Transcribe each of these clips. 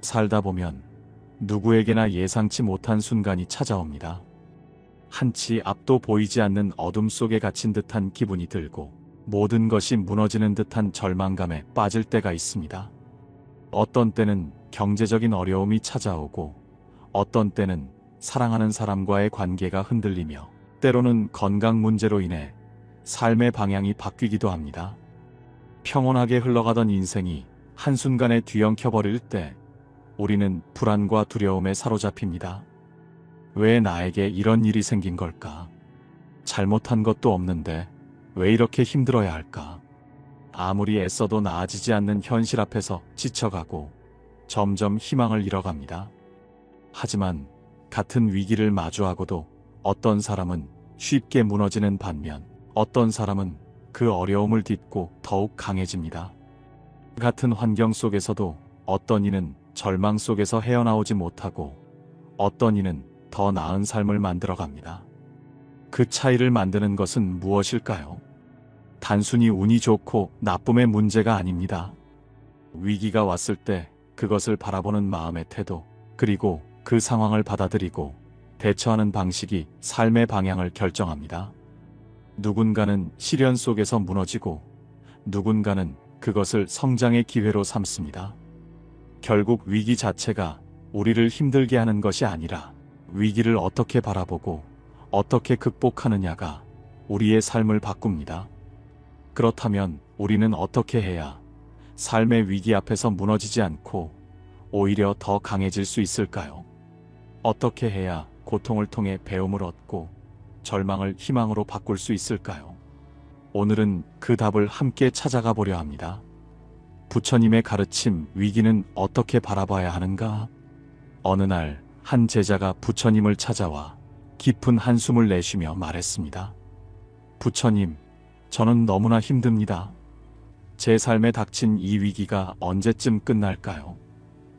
살다 보면 누구에게나 예상치 못한 순간이 찾아옵니다. 한치 앞도 보이지 않는 어둠 속에 갇힌 듯한 기분이 들고 모든 것이 무너지는 듯한 절망감에 빠질 때가 있습니다. 어떤 때는 경제적인 어려움이 찾아오고 어떤 때는 사랑하는 사람과의 관계가 흔들리며 때로는 건강 문제로 인해 삶의 방향이 바뀌기도 합니다. 평온하게 흘러가던 인생이 한순간에 뒤엉켜버릴 때 우리는 불안과 두려움에 사로잡힙니다. 왜 나에게 이런 일이 생긴 걸까? 잘못한 것도 없는데 왜 이렇게 힘들어야 할까? 아무리 애써도 나아지지 않는 현실 앞에서 지쳐가고 점점 희망을 잃어갑니다. 하지만 같은 위기를 마주하고도 어떤 사람은 쉽게 무너지는 반면 어떤 사람은 그 어려움을 딛고 더욱 강해집니다. 같은 환경 속에서도 어떤 이는 절망 속에서 헤어나오지 못하고 어떤 이는 더 나은 삶을 만들어갑니다. 그 차이를 만드는 것은 무엇일까요? 단순히 운이 좋고 나쁨의 문제가 아닙니다. 위기가 왔을 때 그것을 바라보는 마음의 태도, 그리고 그 상황을 받아들이고 대처하는 방식이 삶의 방향을 결정합니다. 누군가는 시련 속에서 무너지고 누군가는 그것을 성장의 기회로 삼습니다. 결국 위기 자체가 우리를 힘들게 하는 것이 아니라 위기를 어떻게 바라보고 어떻게 극복하느냐가 우리의 삶을 바꿉니다. 그렇다면 우리는 어떻게 해야 삶의 위기 앞에서 무너지지 않고 오히려 더 강해질 수 있을까요? 어떻게 해야 고통을 통해 배움을 얻고 절망을 희망으로 바꿀 수 있을까요? 오늘은 그 답을 함께 찾아가 보려 합니다. 부처님의 가르침, 위기는 어떻게 바라봐야 하는가? 어느 날 한 제자가 부처님을 찾아와 깊은 한숨을 내쉬며 말했습니다. 부처님, 저는 너무나 힘듭니다. 제 삶에 닥친 이 위기가 언제쯤 끝날까요?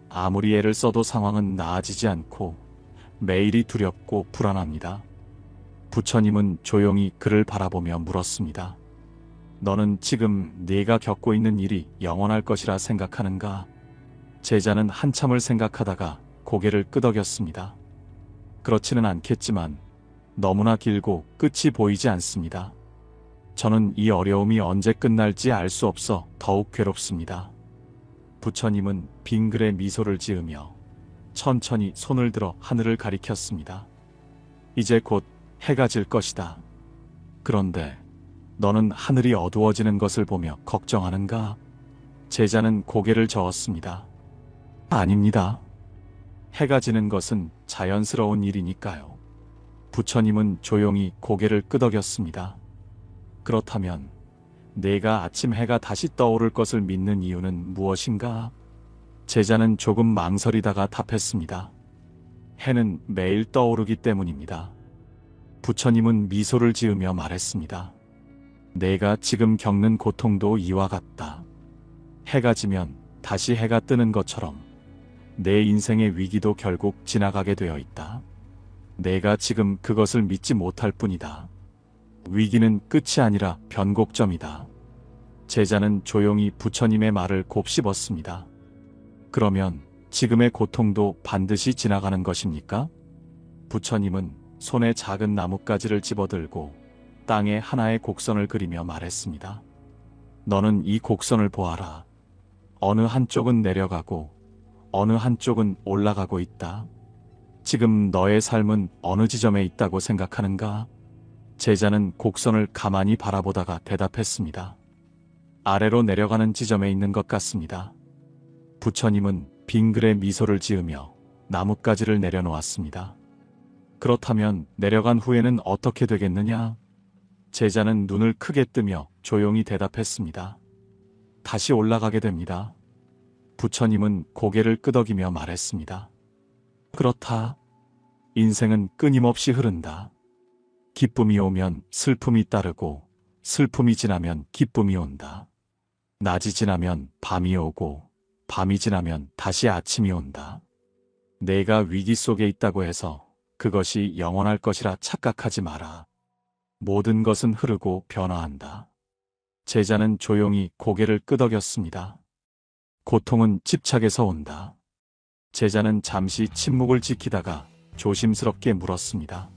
아무리 애를 써도 상황은 나아지지 않고 매일이 두렵고 불안합니다. 부처님은 조용히 그를 바라보며 물었습니다. 너는 지금 네가 겪고 있는 일이 영원할 것이라 생각하는가? 제자는 한참을 생각하다가 고개를 끄덕였습니다. 그렇지는 않겠지만 너무나 길고 끝이 보이지 않습니다. 저는 이 어려움이 언제 끝날지 알 수 없어 더욱 괴롭습니다. 부처님은 빙그레 미소를 지으며 천천히 손을 들어 하늘을 가리켰습니다. 이제 곧 해가 질 것이다. 그런데 너는 하늘이 어두워지는 것을 보며 걱정하는가? 제자는 고개를 저었습니다. 아닙니다. 해가 지는 것은 자연스러운 일이니까요. 부처님은 조용히 고개를 끄덕였습니다. 그렇다면 내가 아침 해가 다시 떠오를 것을 믿는 이유는 무엇인가? 제자는 조금 망설이다가 답했습니다. 해는 매일 떠오르기 때문입니다. 부처님은 미소를 지으며 말했습니다. 내가 지금 겪는 고통도 이와 같다. 해가 지면 다시 해가 뜨는 것처럼 내 인생의 위기도 결국 지나가게 되어 있다. 내가 지금 그것을 믿지 못할 뿐이다. 위기는 끝이 아니라 변곡점이다. 제자는 조용히 부처님의 말을 곱씹었습니다. 그러면 지금의 고통도 반드시 지나가는 것입니까? 부처님은 손에 작은 나뭇가지를 집어들고 땅에 하나의 곡선을 그리며 말했습니다. 너는 이 곡선을 보아라. 어느 한쪽은 내려가고 어느 한쪽은 올라가고 있다. 지금 너의 삶은 어느 지점에 있다고 생각하는가? 제자는 곡선을 가만히 바라보다가 대답했습니다. 아래로 내려가는 지점에 있는 것 같습니다. 부처님은 빙그레 미소를 지으며 나뭇가지를 내려놓았습니다. 그렇다면 내려간 후에는 어떻게 되겠느냐? 제자는 눈을 크게 뜨며 조용히 대답했습니다. 다시 올라가게 됩니다. 부처님은 고개를 끄덕이며 말했습니다. 그렇다. 인생은 끊임없이 흐른다. 기쁨이 오면 슬픔이 따르고 슬픔이 지나면 기쁨이 온다. 낮이 지나면 밤이 오고 밤이 지나면 다시 아침이 온다. 내가 위기 속에 있다고 해서 그것이 영원할 것이라 착각하지 마라. 모든 것은 흐르고 변화한다. 제자는 조용히 고개를 끄덕였습니다. 고통은 집착에서 온다. 제자는 잠시 침묵을 지키다가 조심스럽게 물었습니다.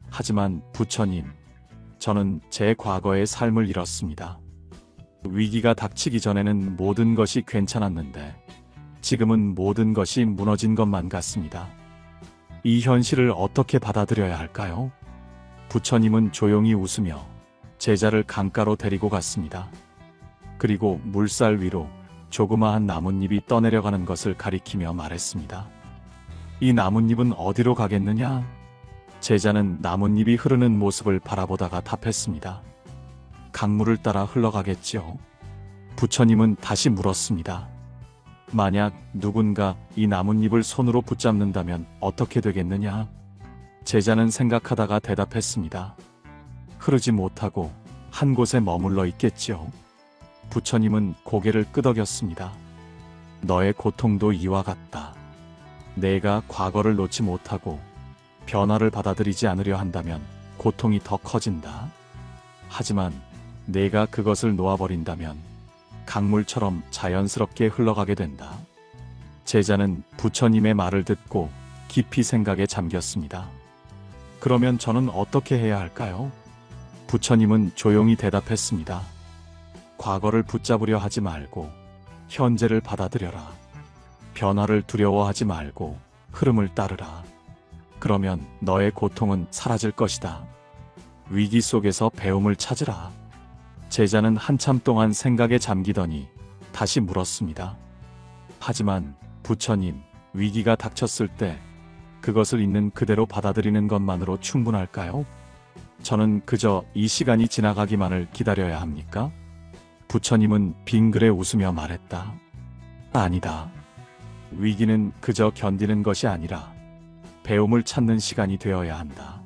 하지만 부처님, 저는 제 과거의 삶을 잃었습니다. 위기가 닥치기 전에는 모든 것이 괜찮았는데 지금은 모든 것이 무너진 것만 같습니다. 이 현실을 어떻게 받아들여야 할까요? 부처님은 조용히 웃으며 제자를 강가로 데리고 갔습니다. 그리고 물살 위로 조그마한 나뭇잎이 떠내려가는 것을 가리키며 말했습니다. 이 나뭇잎은 어디로 가겠느냐? 제자는 나뭇잎이 흐르는 모습을 바라보다가 답했습니다. 강물을 따라 흘러가겠지요. 부처님은 다시 물었습니다. 만약 누군가 이 나뭇잎을 손으로 붙잡는다면 어떻게 되겠느냐? 제자는 생각하다가 대답했습니다. 흐르지 못하고 한 곳에 머물러 있겠지요. 부처님은 고개를 끄덕였습니다. 너의 고통도 이와 같다. 내가 과거를 놓지 못하고 변화를 받아들이지 않으려 한다면 고통이 더 커진다. 하지만 내가 그것을 놓아버린다면 강물처럼 자연스럽게 흘러가게 된다. 제자는 부처님의 말을 듣고 깊이 생각에 잠겼습니다. 그러면 저는 어떻게 해야 할까요? 부처님은 조용히 대답했습니다. 과거를 붙잡으려 하지 말고 현재를 받아들여라. 변화를 두려워하지 말고 흐름을 따르라. 그러면 너의 고통은 사라질 것이다. 위기 속에서 배움을 찾으라. 제자는 한참 동안 생각에 잠기더니 다시 물었습니다. 하지만 부처님, 위기가 닥쳤을 때 그것을 있는 그대로 받아들이는 것만으로 충분할까요? 저는 그저 이 시간이 지나가기만을 기다려야 합니까? 부처님은 빙그레 웃으며 말했다. 아니다. 위기는 그저 견디는 것이 아니라 배움을 찾는 시간이 되어야 한다.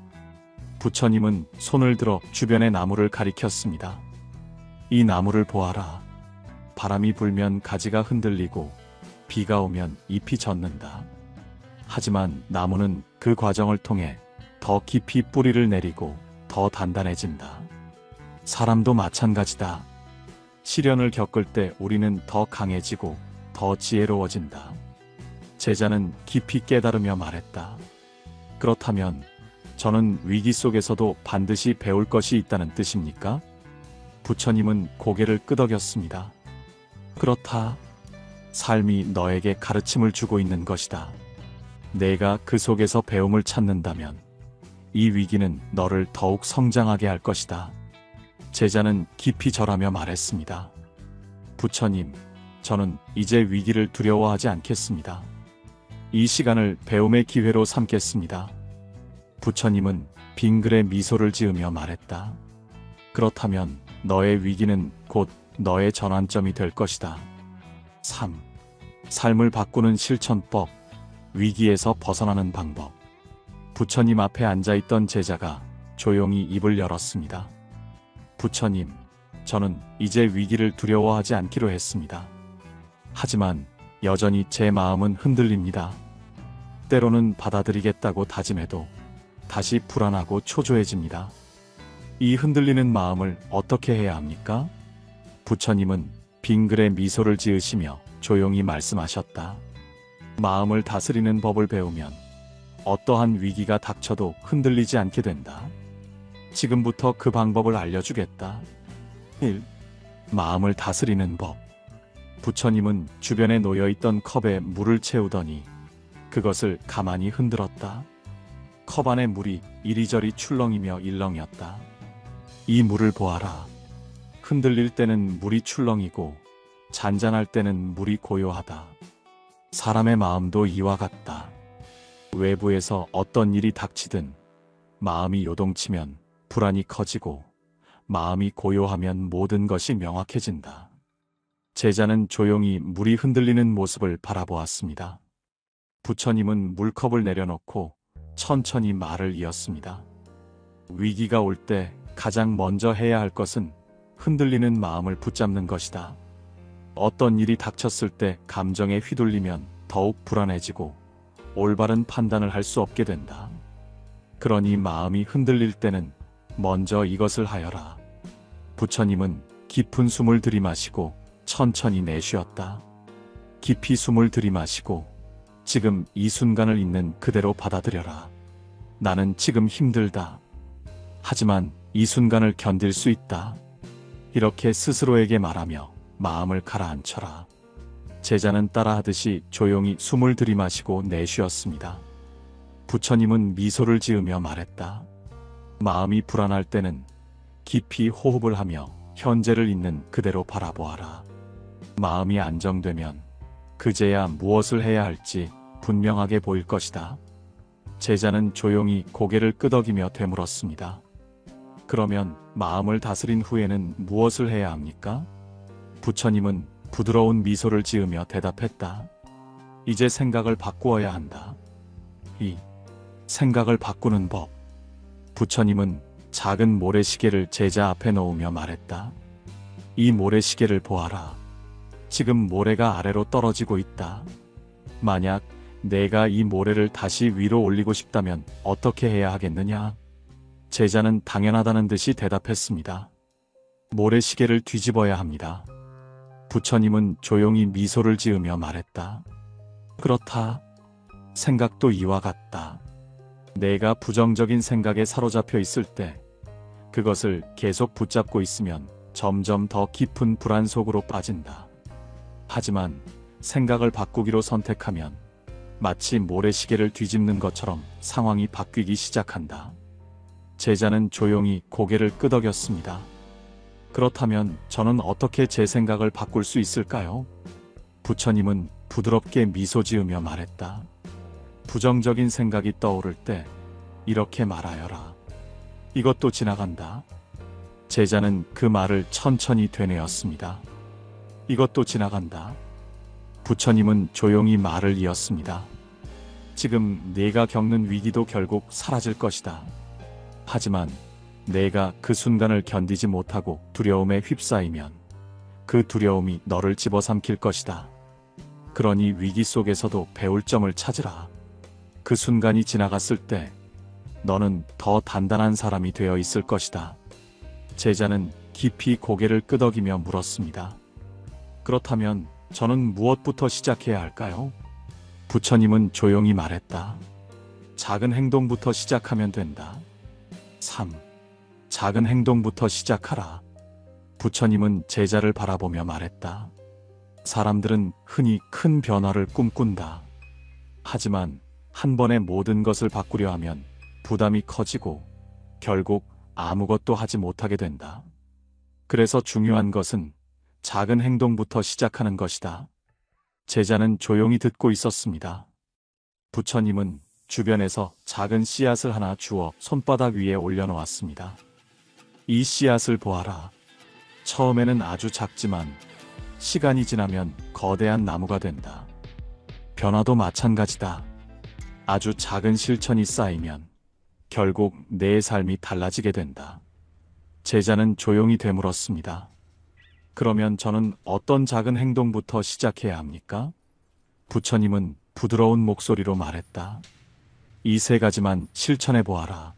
부처님은 손을 들어 주변의 나무를 가리켰습니다. 이 나무를 보아라. 바람이 불면 가지가 흔들리고 비가 오면 잎이 젖는다. 하지만 나무는 그 과정을 통해 더 깊이 뿌리를 내리고 더 단단해진다. 사람도 마찬가지다. 시련을 겪을 때 우리는 더 강해지고 더 지혜로워진다. 제자는 깊이 깨달으며 말했다. 그렇다면 저는 위기 속에서도 반드시 배울 것이 있다는 뜻입니까? 부처님은 고개를 끄덕였습니다. 그렇다. 삶이 너에게 가르침을 주고 있는 것이다. 내가 그 속에서 배움을 찾는다면 이 위기는 너를 더욱 성장하게 할 것이다. 제자는 깊이 절하며 말했습니다. 부처님, 저는 이제 위기를 두려워하지 않겠습니다. 이 시간을 배움의 기회로 삼겠습니다. 부처님은 빙그레 미소를 지으며 말했다. 그렇다면 너의 위기는 곧 너의 전환점이 될 것이다. 3. 삶을 바꾸는 실천법. 위기에서 벗어나는 방법. 부처님 앞에 앉아있던 제자가 조용히 입을 열었습니다. 부처님, 저는 이제 위기를 두려워하지 않기로 했습니다. 하지만 여전히 제 마음은 흔들립니다. 때로는 받아들이겠다고 다짐해도 다시 불안하고 초조해집니다. 이 흔들리는 마음을 어떻게 해야 합니까? 부처님은 빙그레 미소를 지으시며 조용히 말씀하셨다. 마음을 다스리는 법을 배우면 어떠한 위기가 닥쳐도 흔들리지 않게 된다. 지금부터 그 방법을 알려주겠다. 1. 마음을 다스리는 법. 부처님은 주변에 놓여있던 컵에 물을 채우더니 그것을 가만히 흔들었다. 컵 안의 물이 이리저리 출렁이며 일렁였다. 이 물을 보아라. 흔들릴 때는 물이 출렁이고 잔잔할 때는 물이 고요하다. 사람의 마음도 이와 같다. 외부에서 어떤 일이 닥치든 마음이 요동치면 불안이 커지고 마음이 고요하면 모든 것이 명확해진다. 제자는 조용히 물이 흔들리는 모습을 바라보았습니다. 부처님은 물컵을 내려놓고 천천히 말을 이었습니다. 위기가 올 때 가장 먼저 해야 할 것은 흔들리는 마음을 붙잡는 것이다. 어떤 일이 닥쳤을 때 감정에 휘둘리면 더욱 불안해지고 올바른 판단을 할 수 없게 된다. 그러니 마음이 흔들릴 때는 먼저 이것을 하여라. 부처님은 깊은 숨을 들이마시고 천천히 내쉬었다. 깊이 숨을 들이마시고 지금 이 순간을 있는 그대로 받아들여라. 나는 지금 힘들다. 하지만 이 순간을 견딜 수 있다. 이렇게 스스로에게 말하며 마음을 가라앉혀라. 제자는 따라하듯이 조용히 숨을 들이마시고 내쉬었습니다. 부처님은 미소를 지으며 말했다. 마음이 불안할 때는 깊이 호흡을 하며 현재를 있는 그대로 바라보아라. 마음이 안정되면 그제야 무엇을 해야 할지 분명하게 보일 것이다. 제자는 조용히 고개를 끄덕이며 되물었습니다. 그러면 마음을 다스린 후에는 무엇을 해야 합니까? 부처님은 부드러운 미소를 지으며 대답했다. 이제 생각을 바꾸어야 한다. 이 생각을 바꾸는 법. 부처님은 작은 모래시계를 제자 앞에 놓으며 말했다. 이 모래시계를 보아라. 지금 모래가 아래로 떨어지고 있다. 만약 내가 이 모래를 다시 위로 올리고 싶다면 어떻게 해야 하겠느냐? 제자는 당연하다는 듯이 대답했습니다. 모래시계를 뒤집어야 합니다. 부처님은 조용히 미소를 지으며 말했다. 그렇다. 생각도 이와 같다. 내가 부정적인 생각에 사로잡혀 있을 때 그것을 계속 붙잡고 있으면 점점 더 깊은 불안 속으로 빠진다. 하지만 생각을 바꾸기로 선택하면 마치 모래시계를 뒤집는 것처럼 상황이 바뀌기 시작한다. 제자는 조용히 고개를 끄덕였습니다. 그렇다면 저는 어떻게 제 생각을 바꿀 수 있을까요? 부처님은 부드럽게 미소 지으며 말했다. 부정적인 생각이 떠오를 때 이렇게 말하여라. 이것도 지나간다. 제자는 그 말을 천천히 되뇌었습니다. 이것도 지나간다. 부처님은 조용히 말을 이었습니다. 지금 내가 겪는 위기도 결국 사라질 것이다. 하지만 내가 그 순간을 견디지 못하고 두려움에 휩싸이면 그 두려움이 너를 집어삼킬 것이다. 그러니 위기 속에서도 배울 점을 찾으라. 그 순간이 지나갔을 때 너는 더 단단한 사람이 되어 있을 것이다. 제자는 깊이 고개를 끄덕이며 물었습니다. 그렇다면 저는 무엇부터 시작해야 할까요? 부처님은 조용히 말했다. 작은 행동부터 시작하면 된다. 3. 작은 행동부터 시작하라. 부처님은 제자를 바라보며 말했다. 사람들은 흔히 큰 변화를 꿈꾼다. 하지만 한 번에 모든 것을 바꾸려 하면 부담이 커지고 결국 아무것도 하지 못하게 된다. 그래서 중요한 것은 작은 행동부터 시작하는 것이다. 제자는 조용히 듣고 있었습니다. 부처님은 주변에서 작은 씨앗을 하나 주워 손바닥 위에 올려놓았습니다. 이 씨앗을 보아라. 처음에는 아주 작지만 시간이 지나면 거대한 나무가 된다. 변화도 마찬가지다. 아주 작은 실천이 쌓이면 결국 내 삶이 달라지게 된다. 제자는 조용히 되물었습니다. 그러면 저는 어떤 작은 행동부터 시작해야 합니까? 부처님은 부드러운 목소리로 말했다. 이 3가지만 실천해 보아라.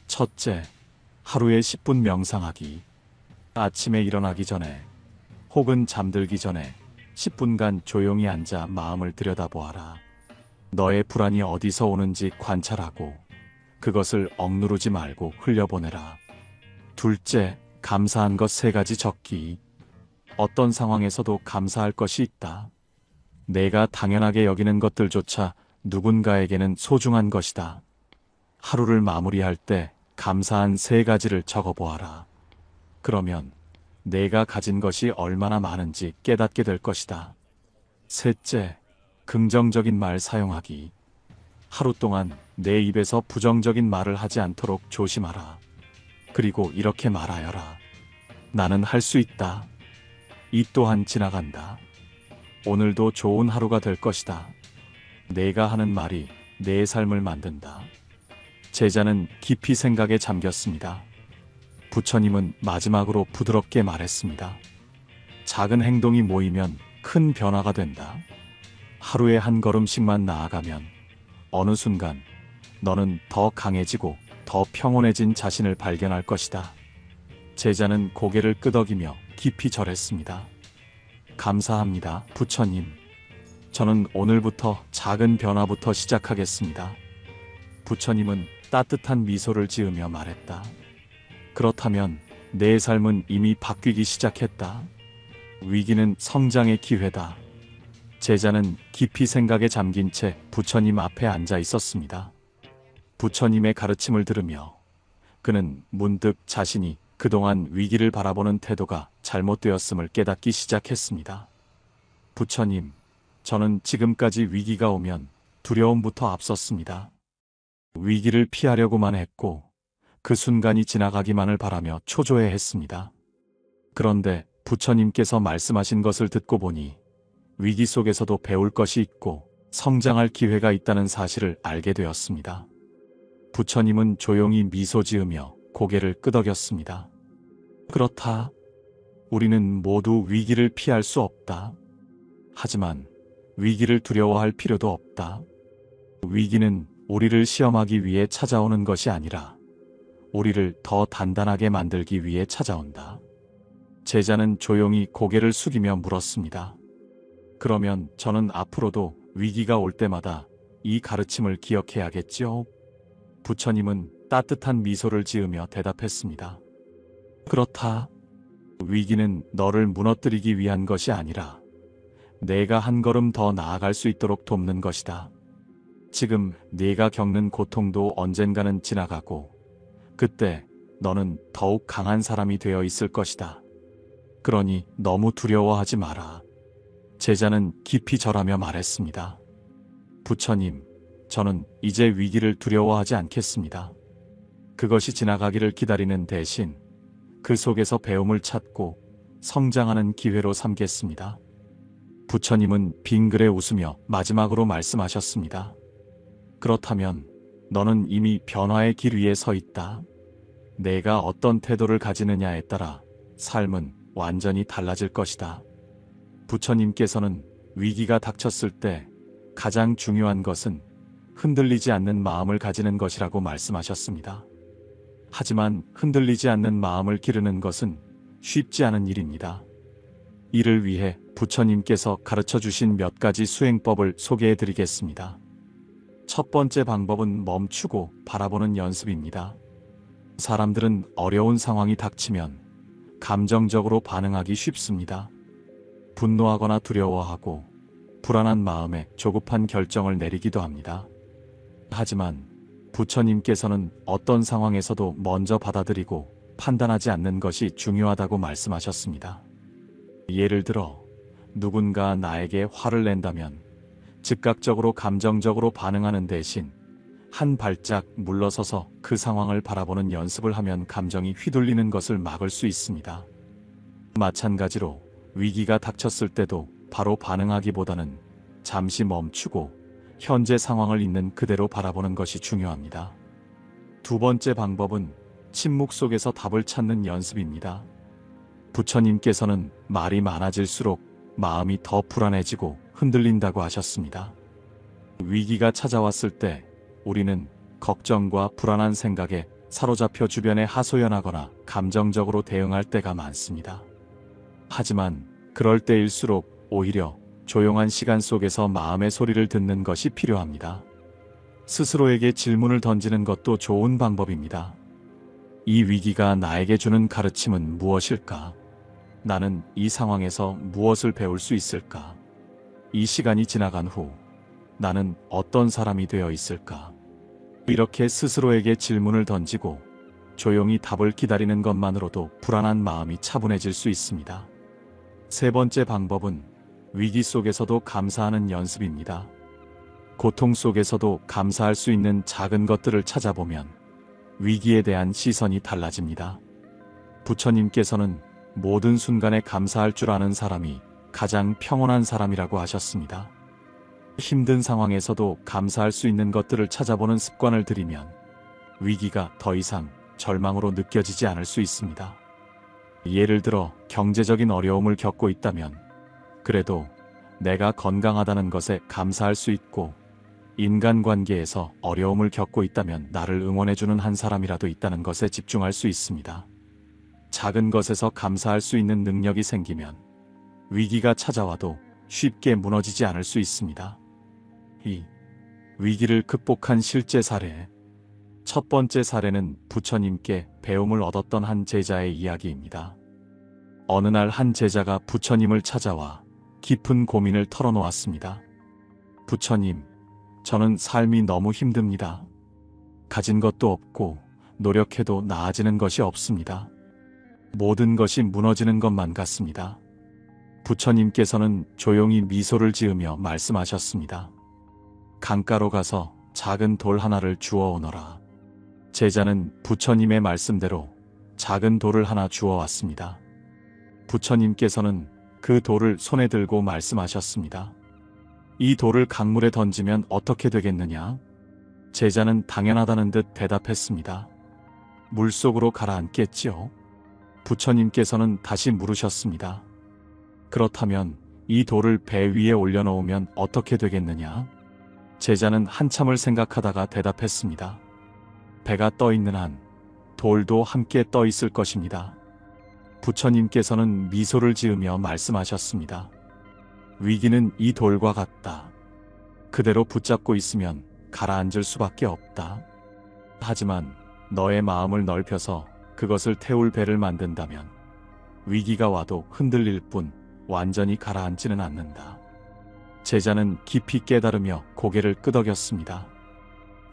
첫째, 하루에 10분 명상하기. 아침에 일어나기 전에 혹은 잠들기 전에 10분간 조용히 앉아 마음을 들여다보아라. 너의 불안이 어디서 오는지 관찰하고 그것을 억누르지 말고 흘려보내라. 둘째, 감사한 것 3가지 적기. 어떤 상황에서도 감사할 것이 있다. 내가 당연하게 여기는 것들조차 누군가에게는 소중한 것이다. 하루를 마무리할 때 감사한 3가지를 적어보아라. 그러면 내가 가진 것이 얼마나 많은지 깨닫게 될 것이다. 셋째, 긍정적인 말 사용하기. 하루 동안 내 입에서 부정적인 말을 하지 않도록 조심하라. 그리고 이렇게 말하여라. 나는 할 수 있다. 이 또한 지나간다. 오늘도 좋은 하루가 될 것이다. 내가 하는 말이 내 삶을 만든다. 제자는 깊이 생각에 잠겼습니다. 부처님은 마지막으로 부드럽게 말했습니다. 작은 행동이 모이면 큰 변화가 된다. 하루에 한 걸음씩만 나아가면 어느 순간 너는 더 강해지고 더 평온해진 자신을 발견할 것이다. 제자는 고개를 끄덕이며 깊이 절했습니다. 감사합니다, 부처님. 저는 오늘부터 작은 변화부터 시작하겠습니다. 부처님은 따뜻한 미소를 지으며 말했다. 그렇다면 내 삶은 이미 바뀌기 시작했다. 위기는 성장의 기회다. 제자는 깊이 생각에 잠긴 채 부처님 앞에 앉아 있었습니다. 부처님의 가르침을 들으며 그는 문득 자신이 그동안 위기를 바라보는 태도가 잘못되었음을 깨닫기 시작했습니다. 부처님, 저는 지금까지 위기가 오면 두려움부터 앞섰습니다. 위기를 피하려고만 했고 그 순간이 지나가기만을 바라며 초조해했습니다. 그런데 부처님께서 말씀하신 것을 듣고 보니 위기 속에서도 배울 것이 있고 성장할 기회가 있다는 사실을 알게 되었습니다. 부처님은 조용히 미소 지으며 고개를 끄덕였습니다. 그렇다. 우리는 모두 위기를 피할 수 없다. 하지만 위기를 두려워할 필요도 없다. 위기는 우리를 시험하기 위해 찾아오는 것이 아니라 우리를 더 단단하게 만들기 위해 찾아온다. 제자는 조용히 고개를 숙이며 물었습니다. 그러면 저는 앞으로도 위기가 올 때마다 이 가르침을 기억해야겠지요? 부처님은 따뜻한 미소를 지으며 대답했습니다. 그렇다. 위기는 너를 무너뜨리기 위한 것이 아니라 내가 한 걸음 더 나아갈 수 있도록 돕는 것이다. 지금 네가 겪는 고통도 언젠가는 지나가고 그때 너는 더욱 강한 사람이 되어 있을 것이다. 그러니 너무 두려워하지 마라. 제자는 깊이 절하며 말했습니다. 부처님, 저는 이제 위기를 두려워하지 않겠습니다. 그것이 지나가기를 기다리는 대신 그 속에서 배움을 찾고 성장하는 기회로 삼겠습니다. 부처님은 빙그레 웃으며 마지막으로 말씀하셨습니다. 그렇다면 너는 이미 변화의 길 위에 서 있다. 내가 어떤 태도를 가지느냐에 따라 삶은 완전히 달라질 것이다. 부처님께서는 위기가 닥쳤을 때 가장 중요한 것은 흔들리지 않는 마음을 가지는 것이라고 말씀하셨습니다. 하지만 흔들리지 않는 마음을 기르는 것은 쉽지 않은 일입니다. 이를 위해 부처님께서 가르쳐 주신 몇 가지 수행법을 소개해 드리겠습니다. 첫 번째 방법은 멈추고 바라보는 연습입니다. 사람들은 어려운 상황이 닥치면 감정적으로 반응하기 쉽습니다. 분노하거나 두려워하고 불안한 마음에 조급한 결정을 내리기도 합니다. 하지만 부처님께서는 어떤 상황에서도 먼저 받아들이고 판단하지 않는 것이 중요하다고 말씀하셨습니다. 예를 들어 누군가 나에게 화를 낸다면 즉각적으로 감정적으로 반응하는 대신 한 발짝 물러서서 그 상황을 바라보는 연습을 하면 감정이 휘둘리는 것을 막을 수 있습니다. 마찬가지로 위기가 닥쳤을 때도 바로 반응하기보다는 잠시 멈추고 현재 상황을 있는 그대로 바라보는 것이 중요합니다. 두 번째 방법은 침묵 속에서 답을 찾는 연습입니다. 부처님께서는 말이 많아질수록 마음이 더 불안해지고 흔들린다고 하셨습니다. 위기가 찾아왔을 때 우리는 걱정과 불안한 생각에 사로잡혀 주변에 하소연하거나 감정적으로 대응할 때가 많습니다. 하지만 그럴 때일수록 오히려 조용한 시간 속에서 마음의 소리를 듣는 것이 필요합니다. 스스로에게 질문을 던지는 것도 좋은 방법입니다. 이 위기가 나에게 주는 가르침은 무엇일까? 나는 이 상황에서 무엇을 배울 수 있을까? 이 시간이 지나간 후 나는 어떤 사람이 되어 있을까? 이렇게 스스로에게 질문을 던지고 조용히 답을 기다리는 것만으로도 불안한 마음이 차분해질 수 있습니다. 세 번째 방법은 위기 속에서도 감사하는 연습입니다. 고통 속에서도 감사할 수 있는 작은 것들을 찾아보면 위기에 대한 시선이 달라집니다. 부처님께서는 모든 순간에 감사할 줄 아는 사람이 가장 평온한 사람이라고 하셨습니다. 힘든 상황에서도 감사할 수 있는 것들을 찾아보는 습관을 들이면 위기가 더 이상 절망으로 느껴지지 않을 수 있습니다. 예를 들어 경제적인 어려움을 겪고 있다면 그래도 내가 건강하다는 것에 감사할 수 있고, 인간관계에서 어려움을 겪고 있다면 나를 응원해주는 한 사람이라도 있다는 것에 집중할 수 있습니다. 작은 것에서 감사할 수 있는 능력이 생기면 위기가 찾아와도 쉽게 무너지지 않을 수 있습니다. 이 위기를 극복한 실제 사례. 첫 번째 사례는 부처님께 배움을 얻었던 한 제자의 이야기입니다. 어느 날 한 제자가 부처님을 찾아와 깊은 고민을 털어놓았습니다. 부처님, 저는 삶이 너무 힘듭니다. 가진 것도 없고 노력해도 나아지는 것이 없습니다. 모든 것이 무너지는 것만 같습니다. 부처님께서는 조용히 미소를 지으며 말씀하셨습니다. 강가로 가서 작은 돌 하나를 주워 오너라. 제자는 부처님의 말씀대로 작은 돌을 하나 주워 왔습니다. 부처님께서는 그 돌을 손에 들고 말씀하셨습니다. 이 돌을 강물에 던지면 어떻게 되겠느냐? 제자는 당연하다는 듯 대답했습니다. 물속으로 가라앉겠지요? 부처님께서는 다시 물으셨습니다. 그렇다면 이 돌을 배 위에 올려놓으면 어떻게 되겠느냐? 제자는 한참을 생각하다가 대답했습니다. 배가 떠 있는 한 돌도 함께 떠 있을 것입니다. 부처님께서는 미소를 지으며 말씀하셨습니다. 위기는 이 돌과 같다. 그대로 붙잡고 있으면 가라앉을 수밖에 없다. 하지만 너의 마음을 넓혀서 그것을 태울 배를 만든다면 위기가 와도 흔들릴 뿐 완전히 가라앉지는 않는다. 제자는 깊이 깨달으며 고개를 끄덕였습니다.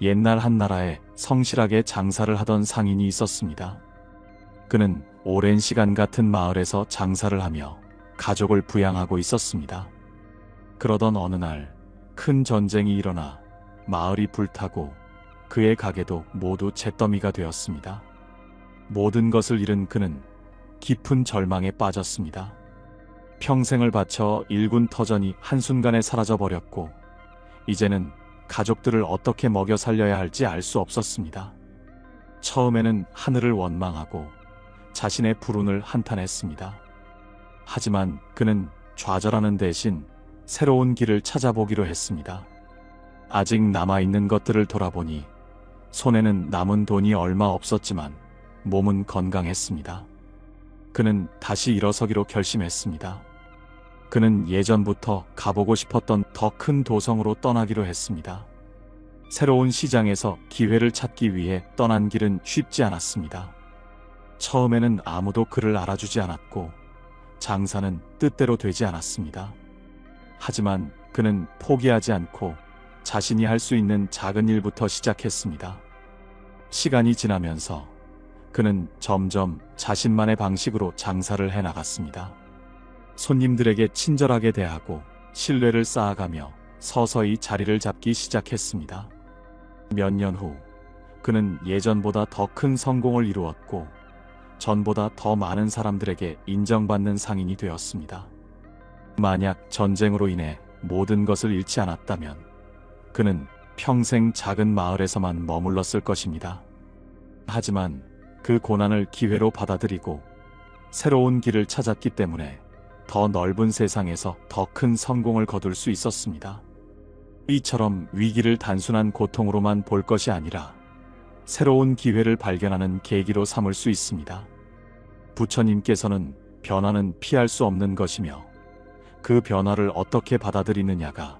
옛날 한 나라에 성실하게 장사를 하던 상인이 있었습니다. 그는 오랜 시간 같은 마을에서 장사를 하며 가족을 부양하고 있었습니다. 그러던 어느 날 큰 전쟁이 일어나 마을이 불타고 그의 가게도 모두 잿더미가 되었습니다. 모든 것을 잃은 그는 깊은 절망에 빠졌습니다. 평생을 바쳐 일군 터전이 한순간에 사라져버렸고 이제는 가족들을 어떻게 먹여 살려야 할지 알 수 없었습니다. 처음에는 하늘을 원망하고 자신의 불운을 한탄했습니다. 하지만 그는 좌절하는 대신 새로운 길을 찾아보기로 했습니다. 아직 남아있는 것들을 돌아보니 손에는 남은 돈이 얼마 없었지만 몸은 건강했습니다. 그는 다시 일어서기로 결심했습니다. 그는 예전부터 가보고 싶었던 더 큰 도성으로 떠나기로 했습니다. 새로운 시장에서 기회를 찾기 위해 떠난 길은 쉽지 않았습니다. 처음에는 아무도 그를 알아주지 않았고 장사는 뜻대로 되지 않았습니다. 하지만 그는 포기하지 않고 자신이 할 수 있는 작은 일부터 시작했습니다. 시간이 지나면서 그는 점점 자신만의 방식으로 장사를 해나갔습니다. 손님들에게 친절하게 대하고 신뢰를 쌓아가며 서서히 자리를 잡기 시작했습니다. 몇 년 후 그는 예전보다 더 큰 성공을 이루었고 전보다 더 많은 사람들에게 인정받는 상인이 되었습니다. 만약 전쟁으로 인해 모든 것을 잃지 않았다면 그는 평생 작은 마을에서만 머물렀을 것입니다. 하지만 그 고난을 기회로 받아들이고 새로운 길을 찾았기 때문에 더 넓은 세상에서 더 큰 성공을 거둘 수 있었습니다. 이처럼 위기를 단순한 고통으로만 볼 것이 아니라 새로운 기회를 발견하는 계기로 삼을 수 있습니다. 부처님께서는 변화는 피할 수 없는 것이며 그 변화를 어떻게 받아들이느냐가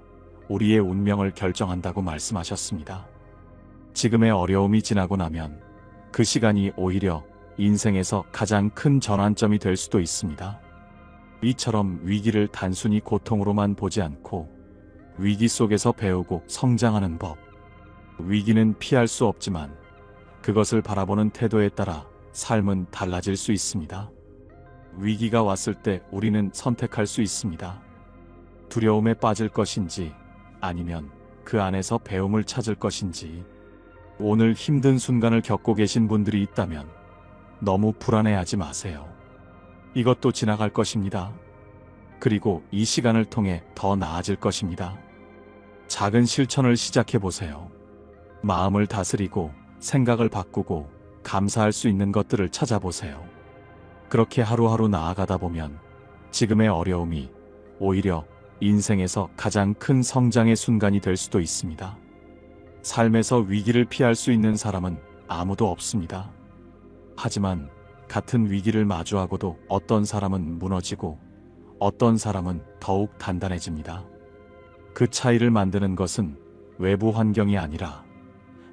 우리의 운명을 결정한다고 말씀하셨습니다. 지금의 어려움이 지나고 나면 그 시간이 오히려 인생에서 가장 큰 전환점이 될 수도 있습니다. 이처럼 위기를 단순히 고통으로만 보지 않고 위기 속에서 배우고 성장하는 법. 위기는 피할 수 없지만 그것을 바라보는 태도에 따라 삶은 달라질 수 있습니다. 위기가 왔을 때 우리는 선택할 수 있습니다. 두려움에 빠질 것인지 아니면 그 안에서 배움을 찾을 것인지. 오늘 힘든 순간을 겪고 계신 분들이 있다면 너무 불안해하지 마세요. 이것도 지나갈 것입니다. 그리고 이 시간을 통해 더 나아질 것입니다. 작은 실천을 시작해 보세요. 마음을 다스리고 생각을 바꾸고 감사할 수 있는 것들을 찾아보세요. 그렇게 하루하루 나아가다 보면 지금의 어려움이 오히려 인생에서 가장 큰 성장의 순간이 될 수도 있습니다. 삶에서 위기를 피할 수 있는 사람은 아무도 없습니다. 하지만 같은 위기를 마주하고도 어떤 사람은 무너지고 어떤 사람은 더욱 단단해집니다. 그 차이를 만드는 것은 외부 환경이 아니라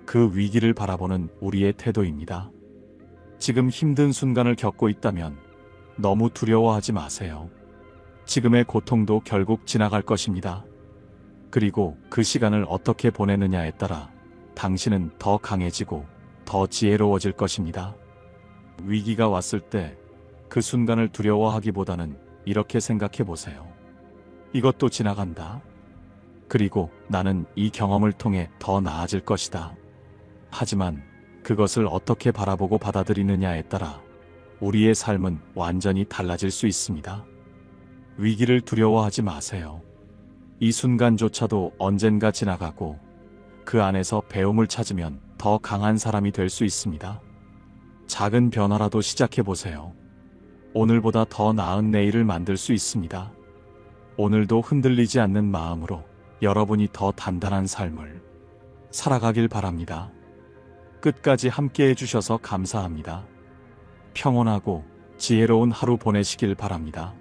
그 위기를 바라보는 우리의 태도입니다. 지금 힘든 순간을 겪고 있다면 너무 두려워하지 마세요. 지금의 고통도 결국 지나갈 것입니다. 그리고 그 시간을 어떻게 보내느냐에 따라 당신은 더 강해지고 더 지혜로워질 것입니다. 위기가 왔을 때 그 순간을 두려워하기보다는 이렇게 생각해 보세요. 이것도 지나간다. 그리고 나는 이 경험을 통해 더 나아질 것이다. 하지만 그것을 어떻게 바라보고 받아들이느냐에 따라 우리의 삶은 완전히 달라질 수 있습니다. 위기를 두려워하지 마세요. 이 순간조차도 언젠가 지나가고 그 안에서 배움을 찾으면 더 강한 사람이 될 수 있습니다. 작은 변화라도 시작해 보세요. 오늘보다 더 나은 내일을 만들 수 있습니다. 오늘도 흔들리지 않는 마음으로 여러분이 더 단단한 삶을 살아가길 바랍니다. 끝까지 함께 해주셔서 감사합니다. 평온하고 지혜로운 하루 보내시길 바랍니다.